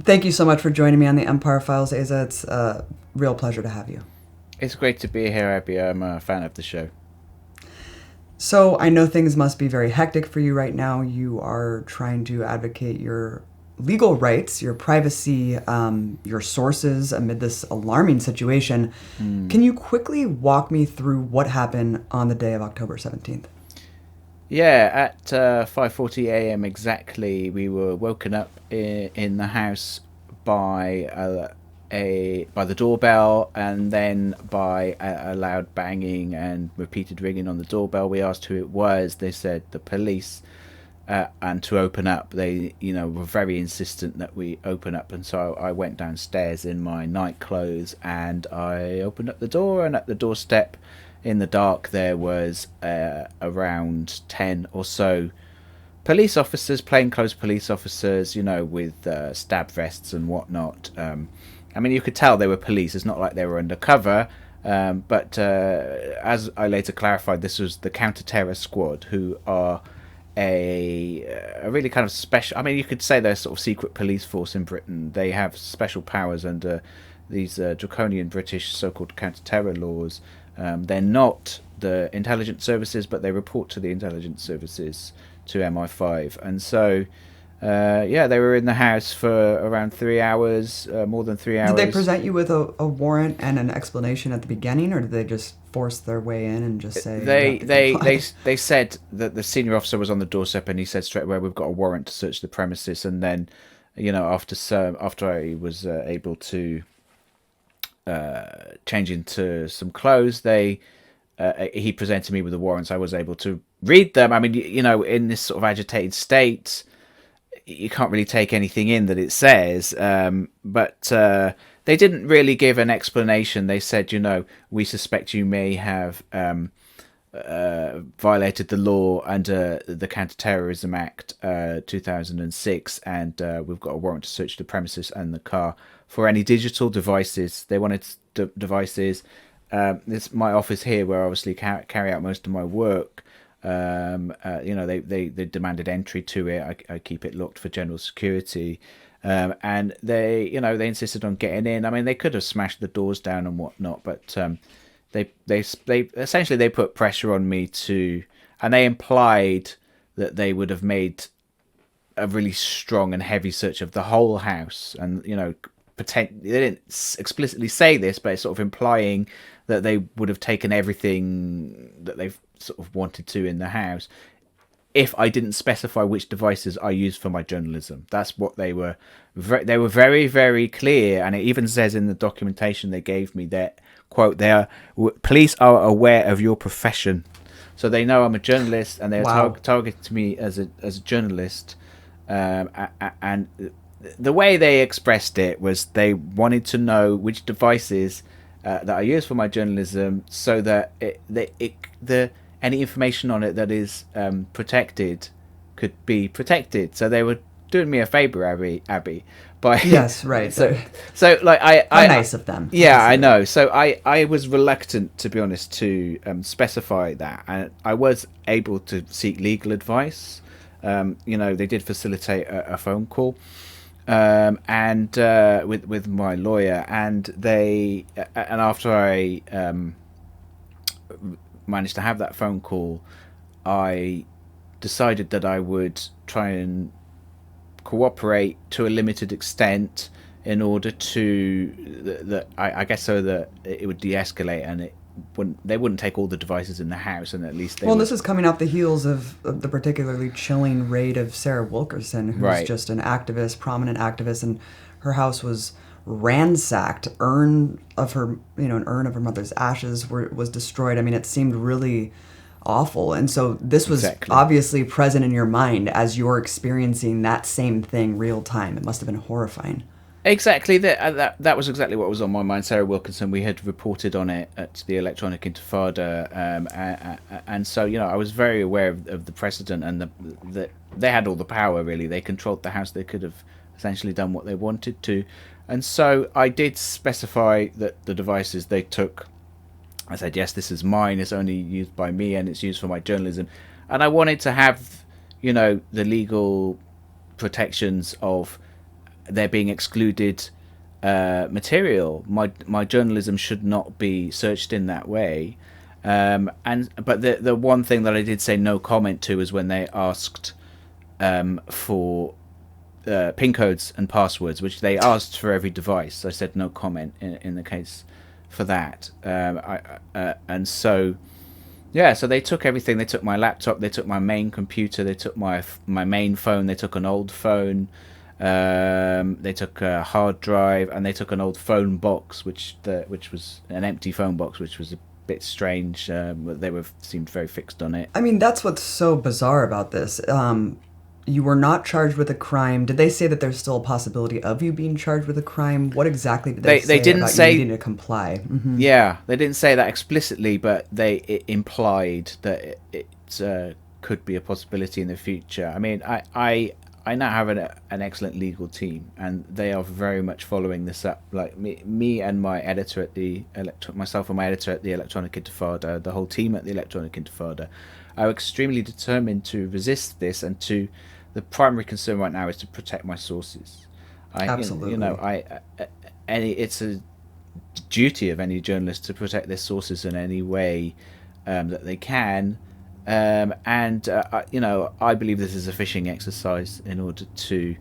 Thank you so much for joining me on the Empire Files, Asa. It's a real pleasure to have you. It's great to be here, Abby. I'm a fan of the show. So I know things must be very hectic for you right now. You are trying to advocate your legal rights, your privacy, your sources amid this alarming situation. Mm. Can you quickly walk me through what happened on the day of October 17th? Yeah, at 5:40 a.m. exactly, we were woken up in the house by by the doorbell, and then by a loud banging and repeated ringing on the doorbell. We asked who it was. They said the police, and to open up. They, were very insistent that we open up, and so I went downstairs in my night clothes and I opened up the door. And at the doorstep, in the dark, there was around 10 or so police officers, plainclothes police officers, with stab vests and whatnot. I mean, you could tell they were police. It's not like they were undercover. But as I later clarified, this was the counter-terror squad, who are a really kind of special. I mean, you could say they're sort of secret police force in Britain. They have special powers under these draconian British so-called counter-terror laws. They're not the intelligence services, but they report to the intelligence services, to MI5. And so, yeah, they were in the house for around 3 hours, more than 3 Did they hours. present you with a warrant and an explanation at the beginning, or did they just force their way in and just say you They have to they they comply? they said that the senior officer was on the doorstep, and he said straight away, "We've got a warrant to search the premises." And then, after I was able to change into some clothes, he presented me with the warrants. I was able to read them. I mean, in this sort of agitated state, you can't really take anything in that it says. But they didn't really give an explanation. They said, we suspect you may have violated the law under the Counter-Terrorism Act 2006, and we've got a warrant to search the premises and the car for any digital devices. They wanted devices. It's my office here, where I obviously carry out most of my work. They demanded entry to it. I keep it locked for general security. And they insisted on getting in. I mean, they could have smashed the doors down and whatnot, but they essentially they put pressure on me and they implied that they would have made a really strong and heavy search of the whole house. And they didn't explicitly say this, but it's sort of implying that they would have taken everything that they've sort of wanted to in the house, if I didn't specify which devices I used for my journalism. That's what they were. They were very, very clear, and it even says in the documentation they gave me that, quote, police are aware of your profession, so they know I'm a journalist, and they're Wow. targeted me as a journalist. And the way they expressed it was they wanted to know which devices that I use for my journalism, so that any information on it that is protected could be protected. So they were doing me a favor, Abby, by Yes, right. so like How nice of them, yeah, I sincerely. know. So I was reluctant, to be honest, to specify that, and I was able to seek legal advice. They did facilitate a phone call, and with my lawyer, and after I managed to have that phone call, I decided that I would try and cooperate to a limited extent, in order to that I guess, so that it would de-escalate, and they wouldn't take all the devices in the house, and at least they Well, would. this is coming off the heels of the particularly chilling raid of Sarah Wilkerson, who's Right. just an activist, prominent activist, and her house was ransacked. An urn of her mother's ashes was destroyed. I mean, it seemed really awful. And so this was Exactly. obviously present in your mind as you're experiencing that same thing real time. It must have been horrifying. Exactly. That was exactly what was on my mind. Sarah Wilkinson. We had reported on it at the Electronic Intifada, and so I was very aware of the precedent, and the they had all the power. Really, they controlled the house. They could have essentially done what they wanted to, and so I did specify that the devices they took. I said, yes, this is mine. It's only used by me, and it's used for my journalism, and I wanted to have, the legal protections of they're being excluded material. My journalism should not be searched in that way. But the one thing that I did say no comment to is when they asked for PIN codes and passwords, which they asked for every device. I said no comment in the case for that. And so, yeah, so they took everything. They took my laptop, they took my main computer, they took my main phone, they took an old phone, they took a hard drive, and they took an old phone box, which was an empty phone box, which was a bit strange. They seemed very fixed on it. I mean, that's what's so bizarre about this. You were not charged with a crime. Did they say that there's still a possibility of you being charged with a crime? What exactly did they say? They didn't about say you needing to comply. Mm-hmm. Yeah, they didn't say that explicitly, but it implied that it could be a possibility in the future. I mean, I now have an excellent legal team, and they are very much following this up. Like me and my editor at myself and my editor at the Electronic Intifada, the whole team at the Electronic Intifada, are extremely determined to resist this, and the primary concern right now is to protect my sources. Absolutely. It's a duty of any journalist to protect their sources in any way that they can. I believe this is a fishing exercise in order to.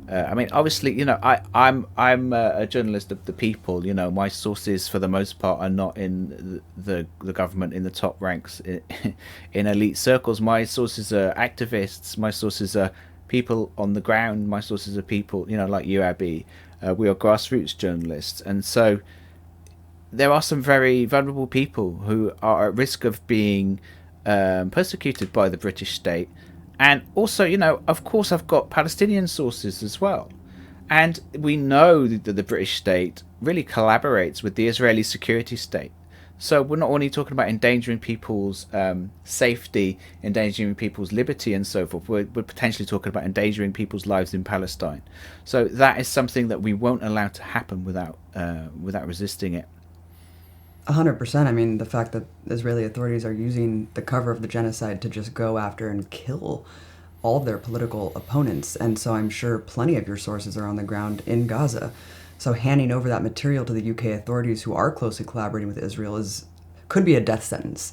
Obviously, I'm a journalist of the people. My sources, for the most part, are not in the government in the top ranks in elite circles. My sources are activists. My sources are people on the ground. My sources are people, like you, Abby. We are grassroots journalists, and so there are some very vulnerable people who are at risk of being persecuted by the British state. And also, of course, I've got Palestinian sources as well. And we know that the British state really collaborates with the Israeli security state. So we're not only talking about endangering people's safety, endangering people's liberty and so forth. We're potentially talking about endangering people's lives in Palestine. So that is something that we won't allow to happen without resisting it. 100%. I mean, the fact that Israeli authorities are using the cover of the genocide to just go after and kill all of their political opponents. And so I'm sure plenty of your sources are on the ground in Gaza. So handing over that material to the UK authorities, who are closely collaborating with Israel, could be a death sentence,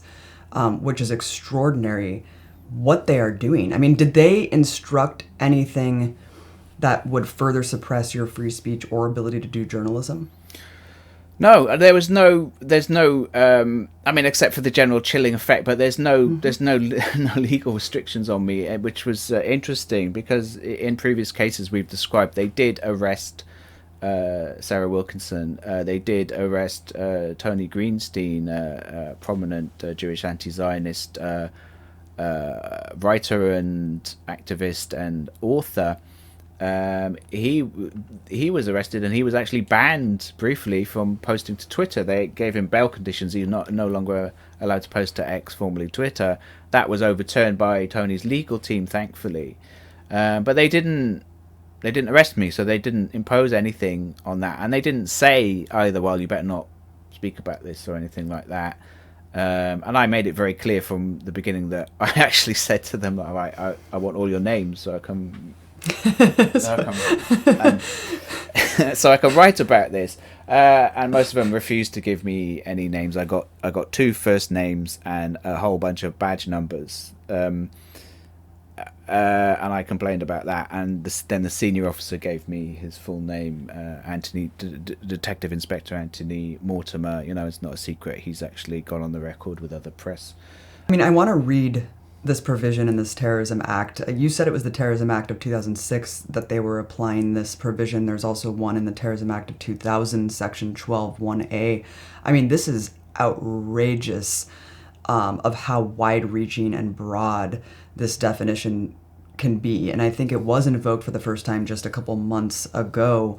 which is extraordinary what they are doing. I mean, did they instruct anything that would further suppress your free speech or ability to do journalism? No, there's no, except for the general chilling effect, but there's no legal restrictions on me, which was interesting because in previous cases we've described, they did arrest Sarah Wilkinson. They did arrest Tony Greenstein, a prominent Jewish anti-Zionist writer and activist and author. He was arrested, and he was actually banned briefly from posting to Twitter. They gave him bail conditions. He's no longer allowed to post to X, formerly Twitter. That was overturned by Tony's legal team, thankfully. But they didn't arrest me, so they didn't impose anything on that, and they didn't say either, well, you better not speak about this or anything like that. And I made it very clear from the beginning that I actually said to them that I want all your names so I can so I can write about this, and most of them refused to give me any names. I got 2 first names and a whole bunch of badge numbers, and I complained about that, and then the senior officer gave me his full name, Anthony, Detective Inspector Anthony Mortimer. It's not a secret, he's actually gone on the record with other press. I mean, I want to read this provision in this Terrorism Act. You said it was the Terrorism Act of 2006 that they were applying this provision. There's also one in the Terrorism Act of 2000, Section 12(1)(a). I mean, this is outrageous of how wide-reaching and broad this definition can be. And I think it was invoked for the first time just a couple months ago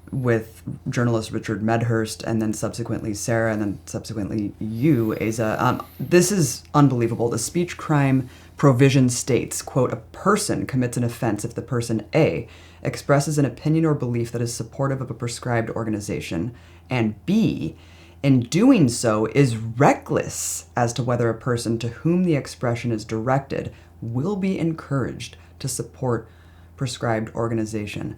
with journalist Richard Medhurst, and then subsequently Sarah, and then subsequently you, Asa. This is unbelievable. The speech crime provision states, quote, a person commits an offense if the person A, expresses an opinion or belief that is supportive of a prescribed organization, and B, in doing so is reckless as to whether a person to whom the expression is directed will be encouraged to support prescribed organization.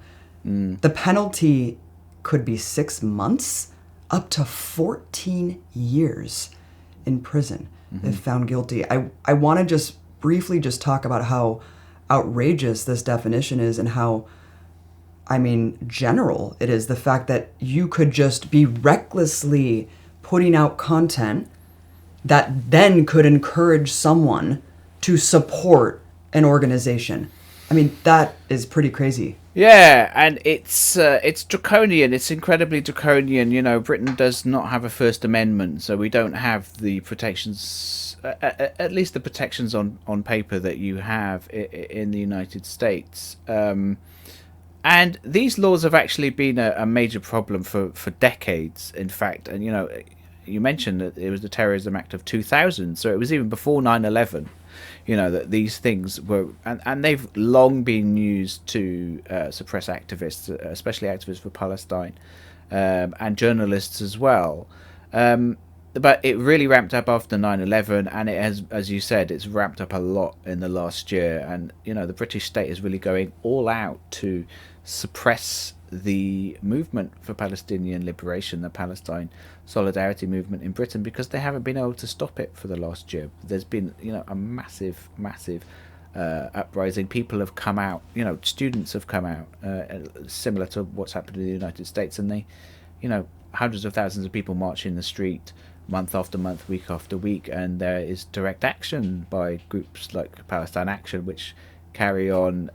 The penalty could be 6 months up to 14 years in prison if found guilty. I want to just briefly just talk about how outrageous this definition is and how, general it is. The fact that you could just be recklessly putting out content that then could encourage someone to support an organization. That is pretty crazy. Yeah, and it's draconian. It's incredibly draconian. Britain does not have a First Amendment, so we don't have the protections, at least the protections on paper that you have in the United States. And these laws have actually been a major problem for decades, in fact. And, you mentioned that it was the Terrorism Act of 2000, so it was even before 9/11. That these things were, and they've long been used to suppress activists, especially activists for Palestine, and journalists as well. But it really ramped up after 9/11, and it has, as you said, it's ramped up a lot in the last year. And the British state is really going all out to suppress the movement for Palestinian liberation, the Palestine Solidarity movement in Britain, because they haven't been able to stop it for the last year. There's been, a massive uprising. People have come out, students have come out, similar to what's happened in the United States, and they, hundreds of thousands of people march in the street month after month, week after week, and there is direct action by groups like Palestine Action, which carry on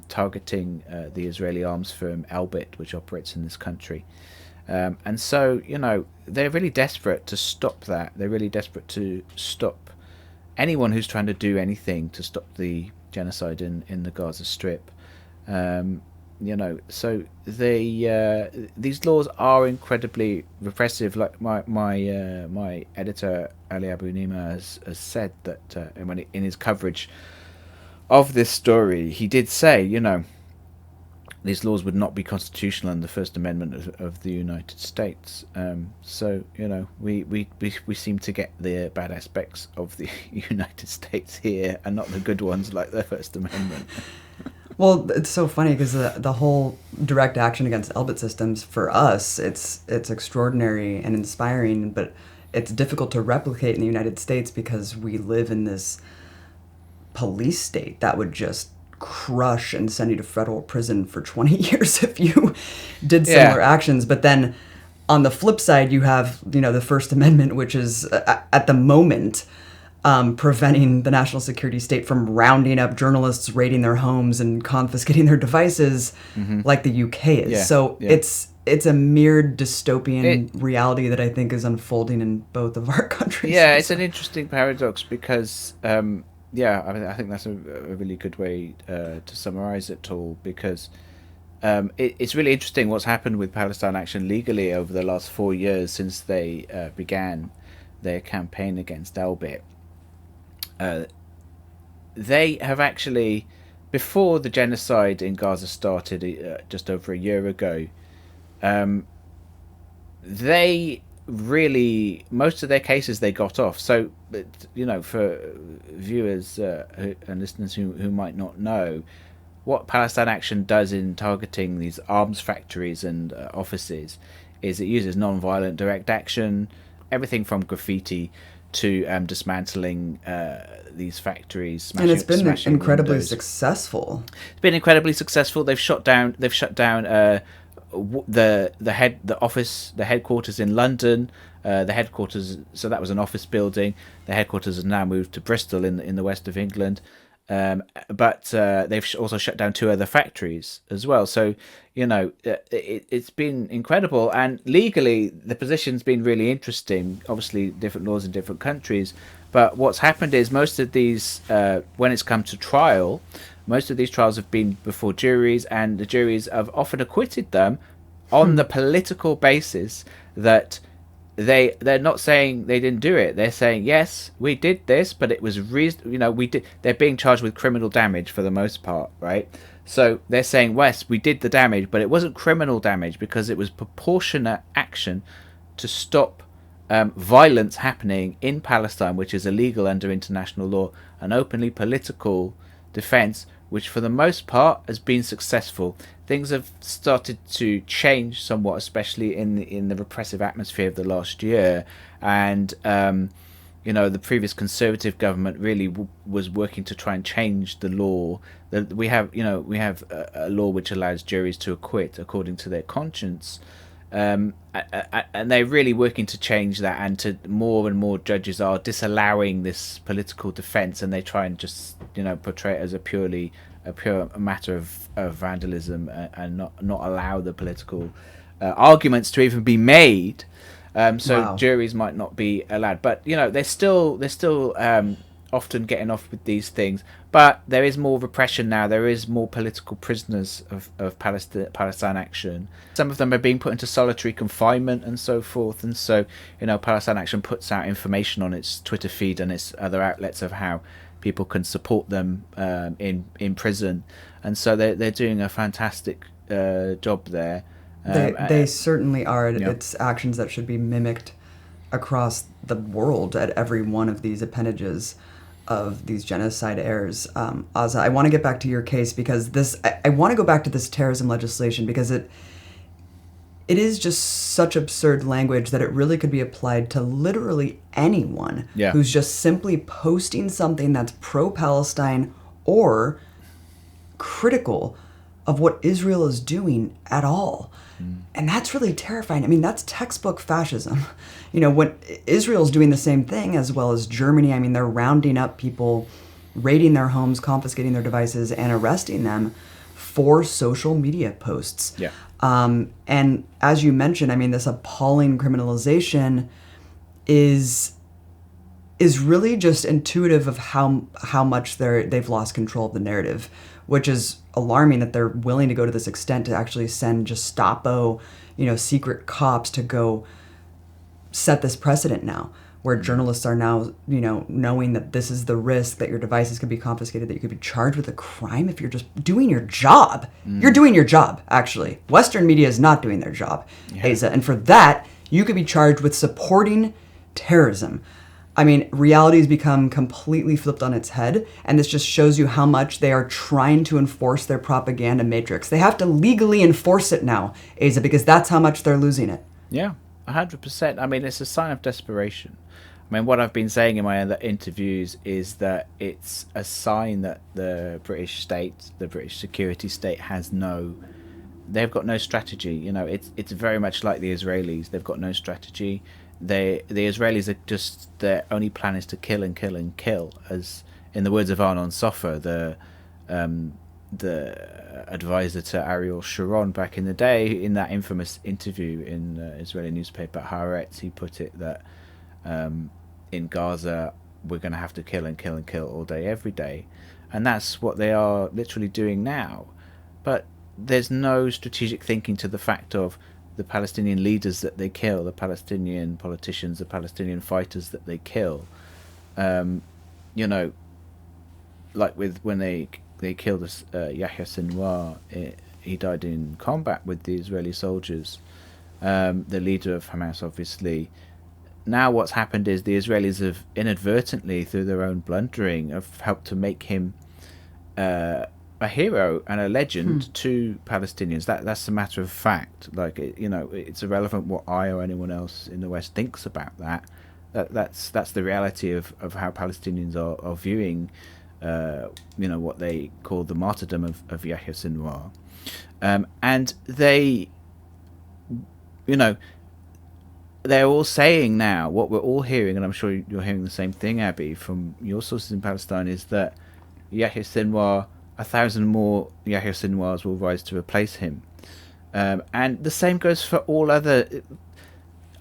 targeting the Israeli arms firm Elbit, which operates in this country. And so, they're really desperate to stop that. They're really desperate to stop anyone who's trying to do anything to stop the genocide in the Gaza Strip. So these laws are incredibly repressive. Like my editor Ali Abu Nima has said that in his coverage of this story, he did say, these laws would not be constitutional under the First Amendment of the United States. So, we seem to get the bad aspects of the United States here and not the good ones like the First Amendment. Well, it's so funny because the whole direct action against Elbit systems, for us, it's extraordinary and inspiring, but it's difficult to replicate in the United States because we live in this police state that would just crush and send you to federal prison for 20 years if you did similar actions. But then on the flip side, you have, the First Amendment, which is at the moment preventing the national security state from rounding up journalists, raiding their homes and confiscating their devices like the UK is. Yeah. So it's a mirrored dystopian reality that I think is unfolding in both of our countries. Yeah, it's an interesting paradox because I think that's a really good way to summarize it all, because it's really interesting what's happened with Palestine Action legally over the last 4 years since they began their campaign against Elbit. They have actually, before the genocide in Gaza started just over a year ago, they really, most of their cases they got off. So, for viewers and listeners who might not know, what Palestine Action does in targeting these arms factories and offices is it uses non-violent direct action, everything from graffiti to dismantling these factories, and it's been incredibly successful. It's been incredibly successful. They've shut down the headquarters in London, the headquarters. So that was an office building. The headquarters has now moved to Bristol in the west of England. But they've also shut down 2 other factories as well. So, it's been incredible. And legally, the position's been really interesting. Obviously, different laws in different countries. But what's happened is most of these, when it's come to trial, most of these trials have been before juries, and the juries have often acquitted them on the political basis that they're not saying they didn't do it. They're saying, yes, we did this, but it was we did. They're being charged with criminal damage for the most part, right? So they're saying, yes, we did the damage, but it wasn't criminal damage because it was proportionate action to stop violence happening in Palestine, which is illegal under international law, an openly political defense which for the most part has been successful. Things have started to change somewhat, especially in the repressive atmosphere of the last year, and the previous Conservative government really was working to try and change the law. That we have a law which allows juries to acquit according to their conscience, and they're really working to change that. And to more and more judges are disallowing this political defence, and they try and just portray it as a pure matter of vandalism, and not allow the political arguments to even be made. So wow. Juries might not be allowed, but they're still often getting off with these things. But there is more repression now. There is more political prisoners of Palestine Action. Some of them are being put into solitary confinement and so forth. And so Palestine Action puts out information on its Twitter feed and its other outlets of how people can support them in prison. And so they're doing a fantastic job there. They certainly are. Yep. It's actions that should be mimicked across the world at every one of these appendages of these genocide heirs. Asa, I want to get back to your case because I want to go back to this terrorism legislation because it is just such absurd language that it really could be applied to literally anyone who's just simply posting something that's pro-Palestine or critical of what Israel is doing at all. And that's really terrifying. I mean, that's textbook fascism. When Israel's doing the same thing, as well as Germany, I mean, they're rounding up people, raiding their homes, confiscating their devices, and arresting them for social media posts. Yeah. And as you mentioned, I mean, this appalling criminalization is really just intuitive of how much they've lost control of the narrative, which is alarming that they're willing to go to this extent to actually send Gestapo, secret cops to go set this precedent now, where journalists are now, knowing that this is the risk, that your devices could be confiscated, that you could be charged with a crime if you're just doing your job. You're doing your job, actually. Western media is not doing their job, Asa. And for that, you could be charged with supporting terrorism. I mean, reality has become completely flipped on its head, and this just shows you how much they are trying to enforce their propaganda matrix. They have to legally enforce it now, Asa, because that's how much they're losing it. Yeah, 100%. I mean, it's a sign of desperation. I mean, what I've been saying in my other interviews is that it's a sign that the British state, the British security state, they've got no strategy. It's very much like the Israelis. They've got no strategy. The Israelis are just, their only plan is to kill and kill and kill, as in the words of Arnon Sofer, the advisor to Ariel Sharon back in the day, in that infamous interview in the Israeli newspaper Haaretz, he put it that in Gaza we're going to have to kill and kill and kill all day every day, and that's what they are literally doing now. But there's no strategic thinking to the fact of the Palestinian leaders that they kill, the Palestinian politicians, the Palestinian fighters that they kill. Like when they killed Yahya Sinwar, he died in combat with the Israeli soldiers, the leader of Hamas, obviously. Now what's happened is the Israelis have inadvertently, through their own blundering, have helped to make him a hero and a legend to Palestinians. That's a matter of fact. Like, it's irrelevant what I or anyone else in the West thinks about that. That's the reality of how Palestinians are viewing what they call the martyrdom of Yahya Sinwar. And they, they're all saying now, what we're all hearing, and I'm sure you're hearing the same thing, Abby, from your sources in Palestine, is that Yahya Sinwar, 1,000 more Yahya Sinwars will rise to replace him. And the same goes for all other...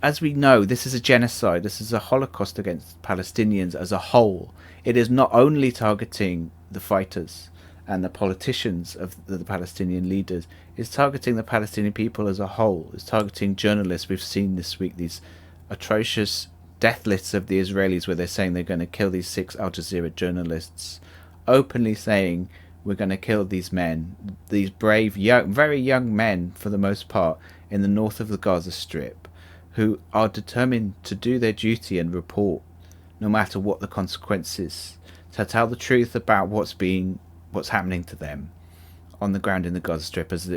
As we know, this is a genocide. This is a Holocaust against Palestinians as a whole. It is not only targeting the fighters and the politicians of the Palestinian leaders. It's targeting the Palestinian people as a whole. It's targeting journalists. We've seen this week these atrocious death lists of the Israelis where they're saying they're going to kill these 6 Al Jazeera journalists, openly saying, we're going to kill these men, these brave, very young men for the most part, in the north of the Gaza Strip, who are determined to do their duty and report, no matter what the consequences, to tell the truth about what's being what's happening to them on the ground in the Gaza Strip, as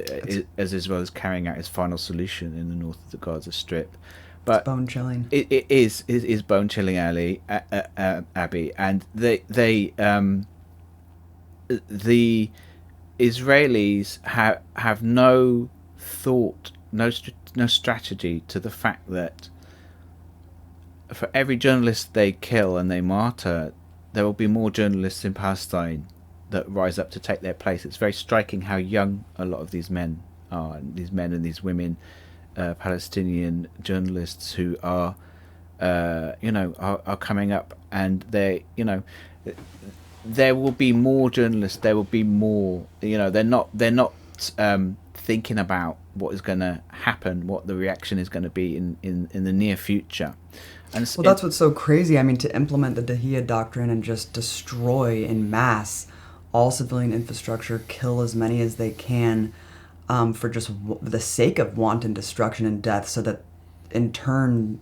Israel is carrying out its final solution in the north of the Gaza Strip. It's But bone chilling. it is bone chilling, Ali, Abby, and the Israelis have no thought, no strategy to the fact that for every journalist they kill and they martyr, there will be more journalists in Palestine that rise up to take their place. It's very striking how young a lot of these men are, these men and these women, Palestinian journalists who are coming up, and they, there will be more journalists. There will be more. They're not thinking about what is going to happen, what the reaction is going to be in the near future. And well, that's what's so crazy. I mean, to implement the Dahiyya Doctrine and just destroy in mass all civilian infrastructure, kill as many as they can, for just the sake of wanton destruction and death, so that in turn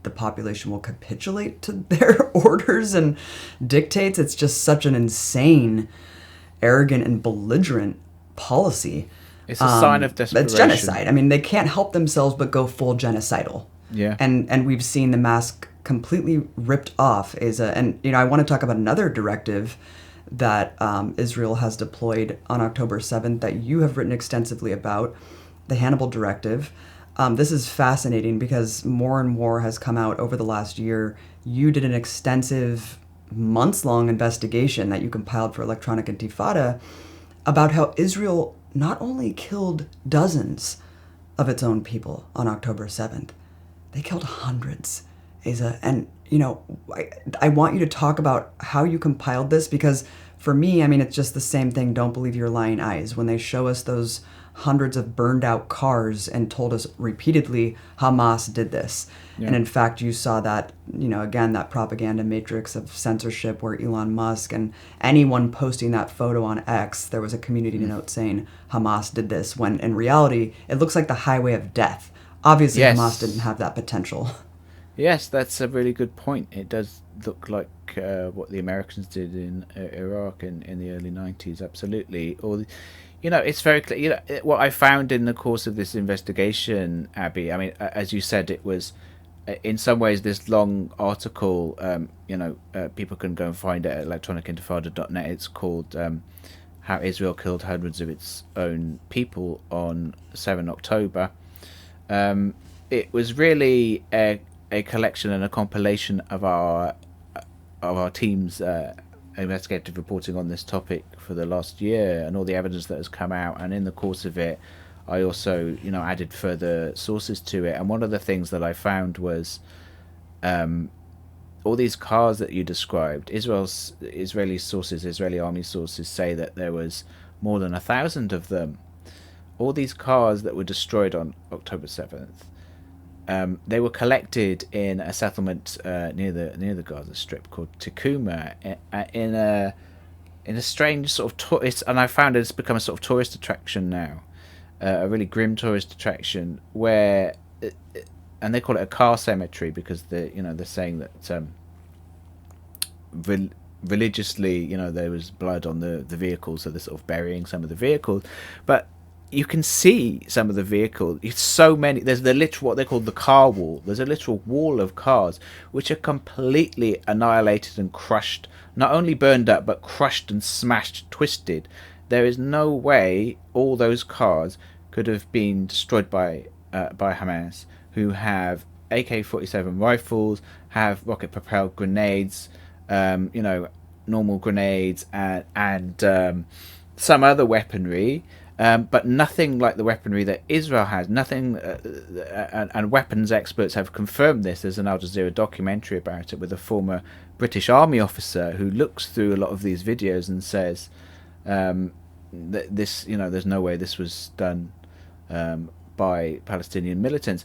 the population will capitulate to their orders and dictates. It's just such an insane, arrogant, and belligerent policy. It's a sign of desperation. It's genocide. I mean, they can't help themselves but go full genocidal. Yeah. And we've seen the mask completely ripped off. I want to talk about another directive that Israel has deployed on October 7th that you have written extensively about, the Hannibal directive. This is fascinating because more and more has come out over the last year. You did an extensive, months-long investigation that you compiled for Electronic Intifada about how Israel not only killed dozens of its own people on October 7th, they killed hundreds, Asa. And, I want you to talk about how you compiled this, because for me, I mean, it's just the same thing. Don't believe your lying eyes. When they show us those hundreds of burned out cars and told us repeatedly Hamas did this. Yeah. And in fact, you saw that, again, that propaganda matrix of censorship where Elon Musk and anyone posting that photo on X, there was a community note saying Hamas did this, when in reality, it looks like the highway of death. Obviously, yes. Hamas didn't have that potential. Yes, that's a really good point. It does look like what the Americans did in Iraq in the early 90s, absolutely. Or, it's very clear. What I found in the course of this investigation, Abby, I mean, as you said, it was, in some ways, this long article, people can go and find it at electronicintifada.net. It's called How Israel Killed Hundreds of Its Own People on 7 October. It was really a collection and a compilation of our team's investigative reporting on this topic for the last year and all the evidence that has come out. And in the course of it, I also, added further sources to it. And one of the things that I found was all these cars that you described. Israeli army sources say that there was more than 1,000 of them. All these cars that were destroyed on October 7th, they were collected in a settlement near the Gaza Strip called Tecuma, in a strange sort of tourist, and I found it's become a sort of tourist attraction now, a really grim tourist attraction where, and they call it a car cemetery because they're saying that religiously, there was blood on the vehicles, so they're sort of burying some of the vehicles, but you can see some of the vehicles. It's so many. There's the literal, what they call the car wall. There's a literal wall of cars which are completely annihilated and crushed. Not only burned up, but crushed and smashed, twisted. There is no way all those cars could have been destroyed by Hamas, who have AK-47 rifles, have rocket-propelled grenades, normal grenades, and some other weaponry. But nothing like the weaponry that Israel has. Nothing, and weapons experts have confirmed this. There's an Al Jazeera documentary about it with a former British Army officer who looks through a lot of these videos and says that this, there's no way this was done by Palestinian militants.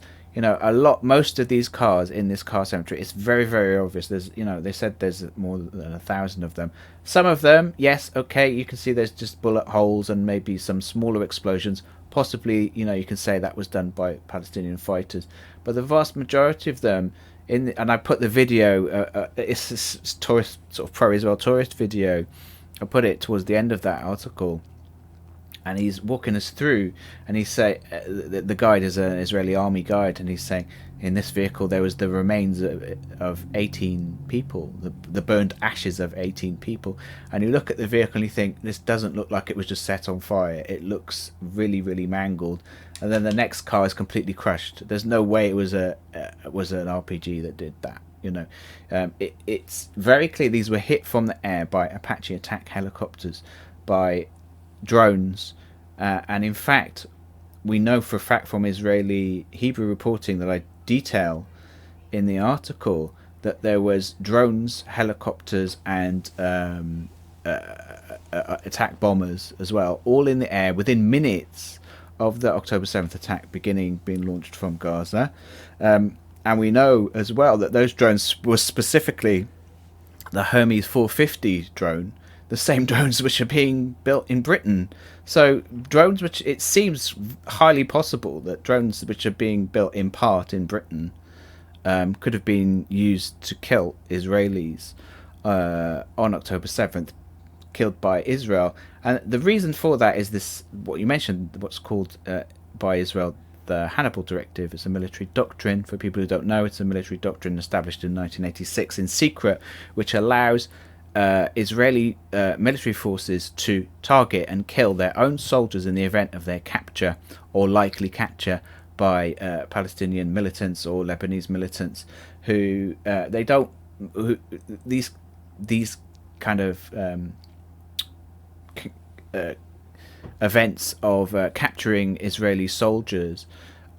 Most of these cars in this car cemetery, it's very, very obvious. There's, they said there's more than 1,000 of them. Some of them, yes, okay, you can see there's just bullet holes and maybe some smaller explosions. Possibly, you can say that was done by Palestinian fighters. But the vast majority of them, and I put the video, it's tourist, sort of pro-Israel tourist video I put it towards the end of that article, and he's walking us through, and he say the guide is an Israeli army guide, and he's saying in this vehicle there was the remains of 18 people, the burned ashes of 18 people. And you look at the vehicle and you think, this doesn't look like it was just set on fire. It looks really, really mangled. And then the next car is completely crushed. There's no way it was an RPG that did that. It's very clear these were hit from the air by Apache attack helicopters, by drones, and in fact we know for a fact from Israeli Hebrew reporting that I detail in the article that there was drones, helicopters, and attack bombers as well, all in the air within minutes of the October 7th attack being launched from Gaza. And we know as well that those drones were specifically the Hermes 450 drone, the same drones which are being built in Britain. So drones which, it seems highly possible that drones which are being built in part in Britain could have been used to kill Israelis on October 7th, killed by Israel. And the reason for that is this, what you mentioned, what's called by Israel the Hannibal directive. It's a military doctrine. For people who don't know, it's a military doctrine established in 1986 in secret, which allows Israeli military forces to target and kill their own soldiers in the event of their capture or likely capture by Palestinian militants or Lebanese militants who these kind of events of capturing Israeli soldiers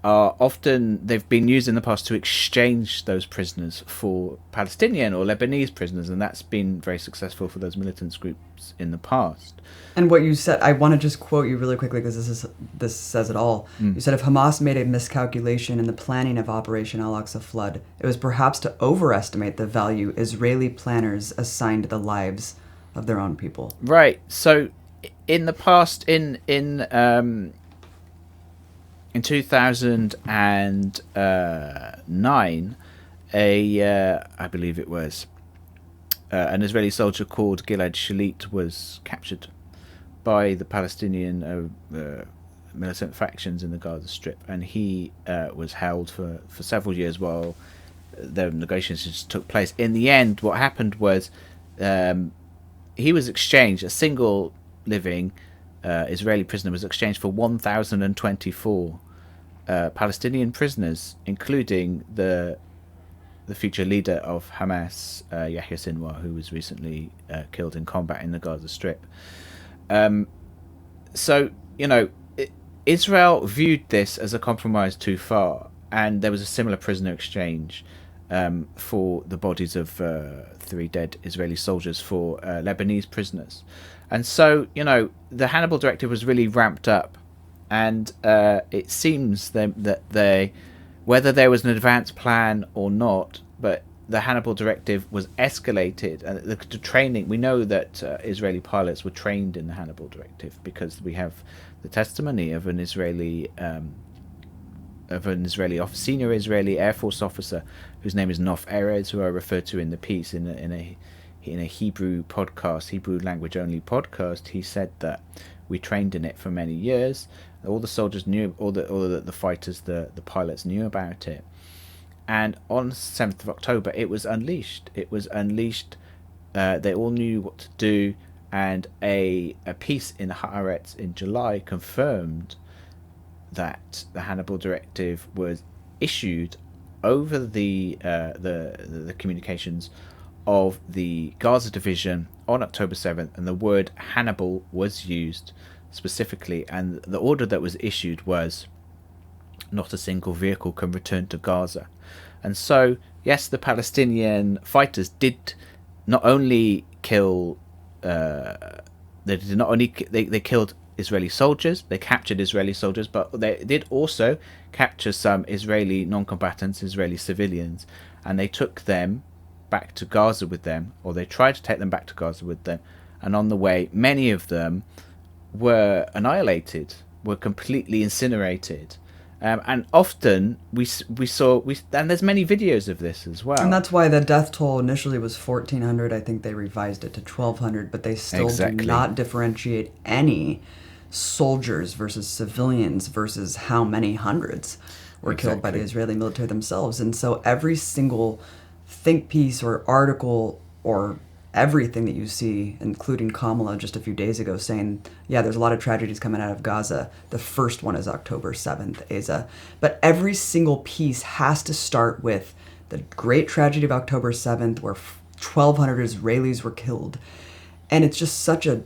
are often, they've been used in the past to exchange those prisoners for Palestinian or Lebanese prisoners, and that's been very successful for those militant groups in the past. And what you said, I want to just quote you really quickly because this says it all. You said if Hamas made a miscalculation in the planning of Operation Al-Aqsa Flood, it was perhaps to overestimate the value Israeli planners assigned to the lives of their own people. Right. So in the past, in 2009, I believe it was, an Israeli soldier called Gilad Shalit was captured by the Palestinian militant factions in the Gaza Strip, and he was held for several years while the negotiations took place. In the end, what happened was he was exchanged, a single living Israeli prisoner was exchanged for 1,024 Palestinian prisoners, including the future leader of Hamas, Yahya Sinwar, who was recently killed in combat in the Gaza Strip. So, Israel viewed this as a compromise too far, and there was a similar prisoner exchange for the bodies of 3 dead Israeli soldiers for Lebanese prisoners. And so, the Hannibal directive was really ramped up, and it seems that whether there was an advanced plan or not, but the Hannibal directive was escalated. And the training, we know that Israeli pilots were trained in the Hannibal directive because we have the testimony of an Israeli senior Israeli Air Force officer whose name is Nof Erez, who I referred to in the piece in a Hebrew podcast, Hebrew language only podcast. He said that we trained in it for many years. All the soldiers knew, all the fighters, the pilots knew about it. And on 7th of October, it was unleashed. They all knew what to do. And a piece in Haaretz in July confirmed that the Hannibal directive was issued over the communications of the Gaza division on October 7th, and the word Hannibal was used specifically, and the order that was issued was not a single vehicle can return to Gaza. And so, yes, the Palestinian fighters did not only kill they killed Israeli soldiers, they captured Israeli soldiers, but they did also capture some Israeli non-combatants, Israeli civilians, and they took them back to Gaza with them, or they tried to take them back to Gaza with them, and on the way many of them were annihilated, were completely incinerated, And often and there's many videos of this as well. And that's why the death toll initially was 1,400. I think they revised it to 1,200, but they still do not differentiate any soldiers versus civilians versus how many hundreds were killed by the Israeli military themselves. And so every single think piece or article or everything that you see, including Kamala just a few days ago saying, yeah, there's a lot of tragedies coming out of Gaza. The first one is October 7th, Asa. But every single piece has to start with the great tragedy of October 7th where 1,200 Israelis were killed. And it's just such a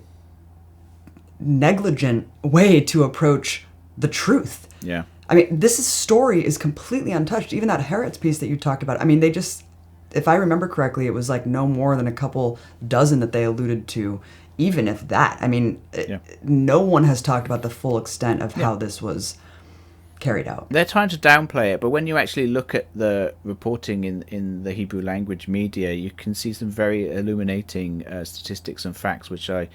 negligent way to approach the truth. Yeah. I mean, this story is completely untouched. Even that Haaretz piece that you talked about, I mean, they just, if I remember correctly, it was like no more than a couple dozen that they alluded to, even if that. I mean, no one has talked about the full extent of how this was carried out. They're trying to downplay it, but when you actually look at the reporting in the Hebrew language media, you can see some very illuminating statistics and facts, which I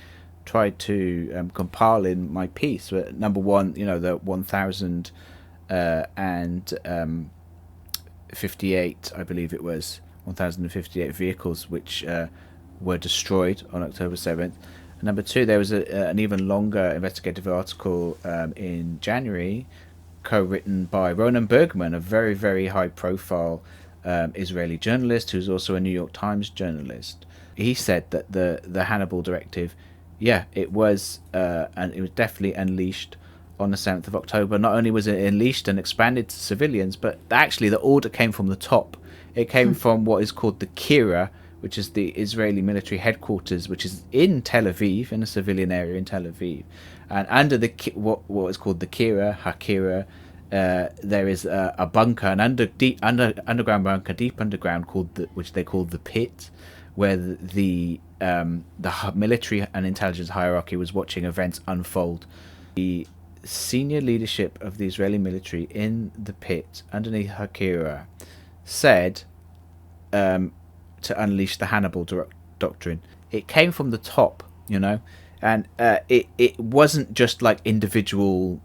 tried to compile in my piece. Number one, the 1,058, I believe it was, 1,058 vehicles which were destroyed on October 7th. And number two, there was an even longer investigative article in January, co-written by Ronan Bergman, a very, very high-profile Israeli journalist who's also a New York Times journalist. He said that the Hannibal directive, it was definitely unleashed on the 7th of October. Not only was it unleashed and expanded to civilians, but actually the order came from the top. It came from what is called the Kira, which is the Israeli military headquarters, which is in Tel Aviv, in a civilian area in Tel Aviv. And under what is called the Hakira, there is a bunker, an underground bunker, deep underground, which they call the Pit, where the military and intelligence hierarchy was watching events unfold. The senior leadership of the Israeli military in the Pit, underneath Hakira, said to unleash the Hannibal doctrine. It came from the top, and it wasn't just like individual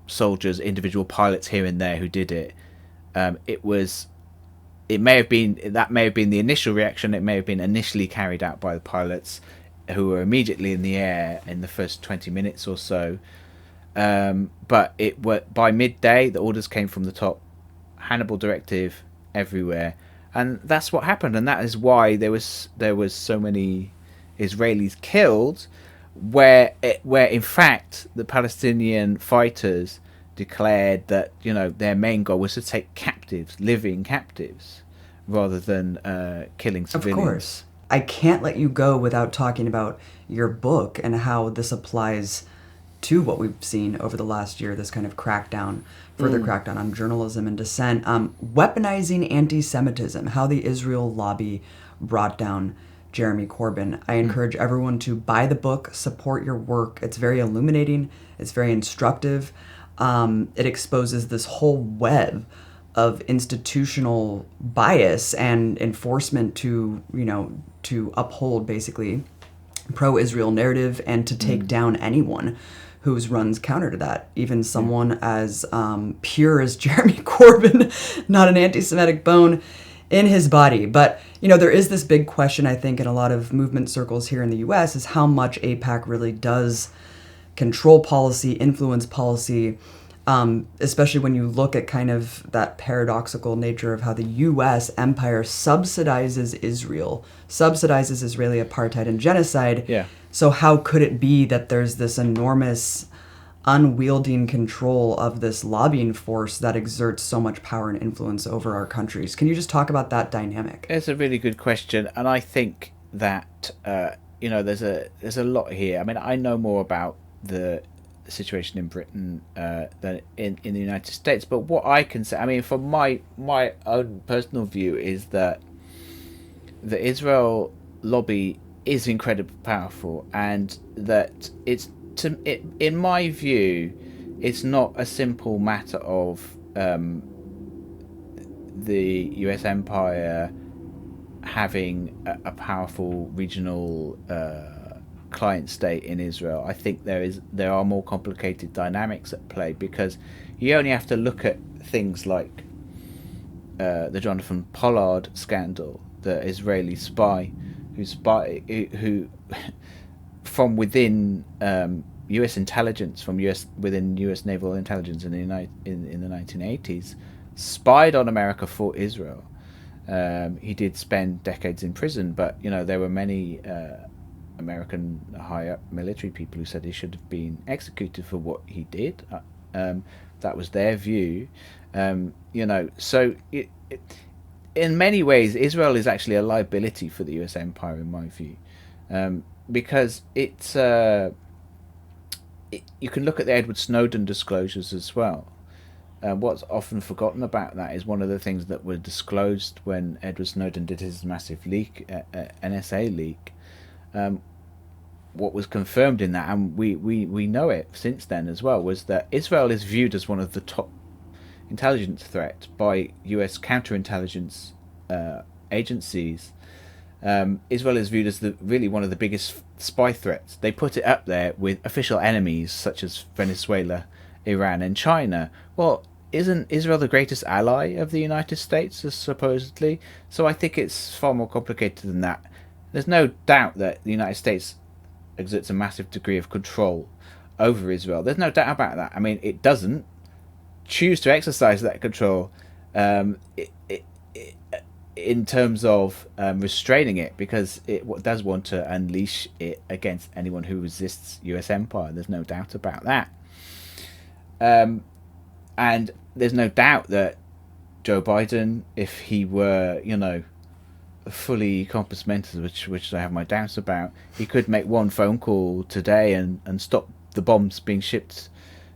soldiers, individual pilots here and there who did it. It may have been the initial reaction. It may have been initially carried out by the pilots, who were immediately in the air in the first 20 minutes or so. But by midday, the orders came from the top. Hannibal directive everywhere, and that's what happened. And that is why there was so many Israelis killed. Where in fact the Palestinian fighters declared that their main goal was to take captives, living captives, rather than killing civilians. Of course. I can't let you go without talking about your book and how this applies to what we've seen over the last year, this kind of crackdown, further crackdown on journalism and dissent. Weaponizing anti-Semitism, how the Israel lobby brought down Jeremy Corbyn. I encourage everyone to buy the book, support your work. It's very illuminating. It's very instructive. It exposes this whole web of institutional bias and enforcement to uphold basically pro-Israel narrative and to take down anyone who runs counter to that. Even someone as pure as Jeremy Corbyn, not an anti-Semitic bone in his body. But, there is this big question, I think, in a lot of movement circles here in the U.S. is how much AIPAC really does control policy, influence policy, especially when you look at kind of that paradoxical nature of how the U.S. empire subsidizes Israel, subsidizes Israeli apartheid and genocide. Yeah. So how could it be that there's this enormous unwielding control of this lobbying force that exerts so much power and influence over our countries? Can you just talk about that dynamic? It's a really good question, and I think that there's a lot here. I mean, I know more about the situation in Britain than in the United States, but what I can say, I mean, from my own personal view, is that the Israel lobby is incredibly powerful, and that in my view, it's not a simple matter of the US empire having a powerful regional client state in Israel. I think there are more complicated dynamics at play, because You only have to look at things like the Jonathan Pollard scandal, the Israeli spy who from within U.S. intelligence, within U.S. naval intelligence in the 1980s, spied on America for Israel. He did spend decades in prison, but there were many American high-up military people who said he should have been executed for what he did. That was their view. So in many ways, Israel is actually a liability for the U.S. empire, in my view, because it's. You can look at the Edward Snowden disclosures as well. What's often forgotten about that is one of the things that were disclosed when Edward Snowden did his massive leak, NSA leak. What was confirmed in that, and we know it since then as well, was that Israel is viewed as one of the top intelligence threats by US counterintelligence agencies. Israel is viewed as really one of the biggest spy threats. They put it up there with official enemies such as Venezuela, Iran, and China. Well, isn't Israel the greatest ally of the United States, supposedly? So I think it's far more complicated than that. There's no doubt that the United States exerts a massive degree of control over Israel. There's no doubt about that. I mean, it doesn't choose to exercise that control in terms of restraining it, because it does want to unleash it against anyone who resists US empire. There's no doubt about that. And there's no doubt that Joe Biden, if he were, fully compos mentis, which I have my doubts about, he could make one phone call today and stop the bombs being shipped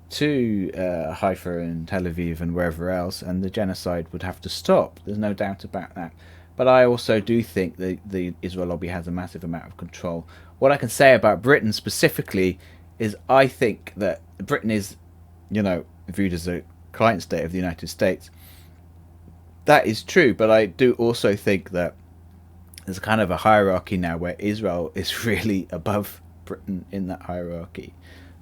to Haifa and Tel Aviv and wherever else, and the genocide would have to stop. There's no doubt about that. But I also do think the Israel lobby has a massive amount of control. What I can say about Britain specifically is I think that Britain is, viewed as a client state of the United States. That is true, but I do also think that there's kind of a hierarchy now where Israel is really above Britain in that hierarchy.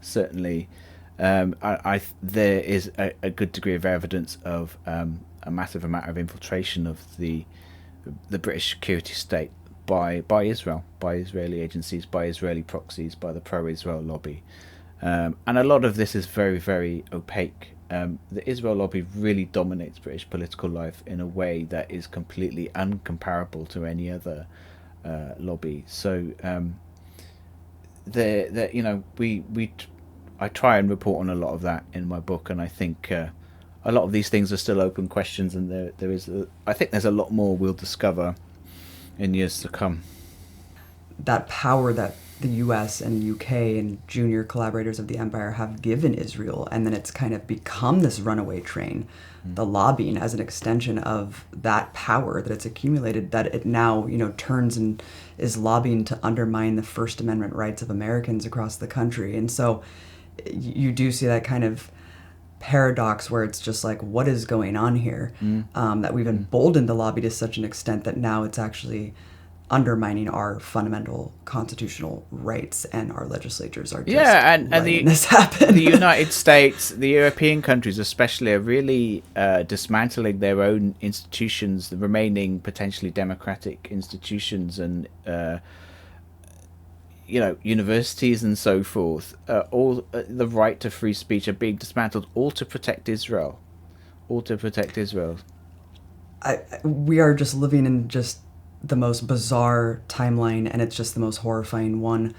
Certainly, there is a good degree of evidence of a massive amount of infiltration of the British security state by Israel, by Israeli agencies, by Israeli proxies, by the pro-Israel lobby. And a lot of this is very, very opaque. The Israel lobby really dominates British political life in a way that is completely uncomparable to any other lobby. So, I try and report on a lot of that in my book, and I think a lot of these things are still open questions, and I think there's a lot more we'll discover in years to come. That power that the US and UK and junior collaborators of the empire have given Israel, and then it's kind of become this runaway train. The lobbying as an extension of that power that it's accumulated, that it now, turns and is lobbying to undermine the First Amendment rights of Americans across the country. And so you do see that kind of paradox where it's just like, what is going on here? That we've emboldened the lobby to such an extent that now it's actually undermining our fundamental constitutional rights, and our legislatures are just letting this happen. The United States, the European countries especially, are really dismantling their own institutions, the remaining potentially democratic institutions, and universities and so forth. All the right to free speech are being dismantled, all to protect Israel. We are just living in just the most bizarre timeline, and it's just the most horrifying one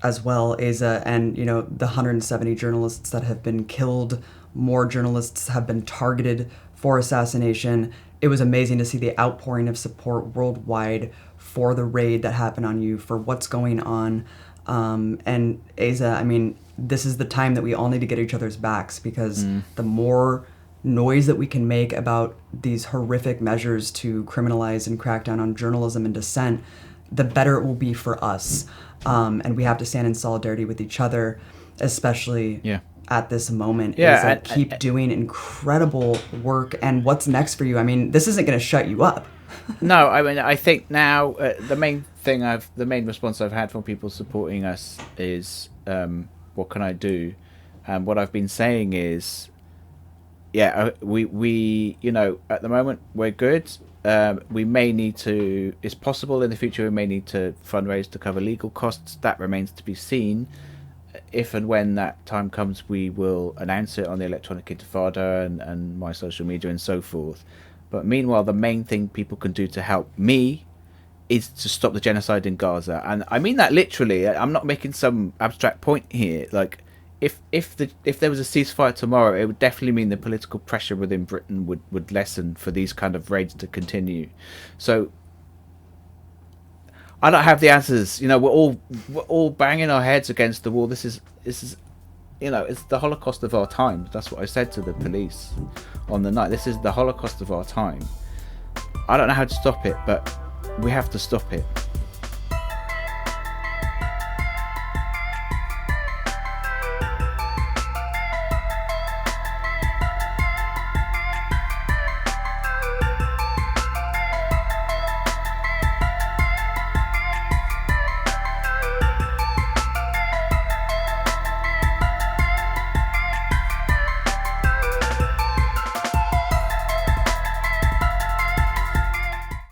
as well. Asa, and the 170 journalists that have been killed, more journalists have been targeted for assassination. It was amazing to see the outpouring of support worldwide for the raid that happened on you, for what's going on. And Asa, this is the time that we all need to get each other's backs, because the more noise that we can make about these horrific measures to criminalize and crack down on journalism and dissent, the better it will be for us. And we have to stand in solidarity with each other, especially at this moment. Keep doing incredible work. And what's next for you? This isn't going to shut you up. No, I think now the main response I've had from people supporting us is, what can I do? What I've been saying is, yeah, we at the moment we're good. We may need to. It's possible in the future we may need to fundraise to cover legal costs. That remains to be seen. If and when that time comes, we will announce it on the Electronic Intifada and my social media and so forth. But meanwhile, the main thing people can do to help me is to stop the genocide in Gaza, and I mean that literally. I'm not making some abstract point here. Like, if there was a ceasefire tomorrow, it would definitely mean the political pressure within Britain would lessen for these kind of raids to continue. So I don't have the answers. We're all banging our heads against the wall. This is it's the Holocaust of our time. That's what I said to the police on the night. This is the Holocaust of our time. I don't know how to stop it, but we have to stop it.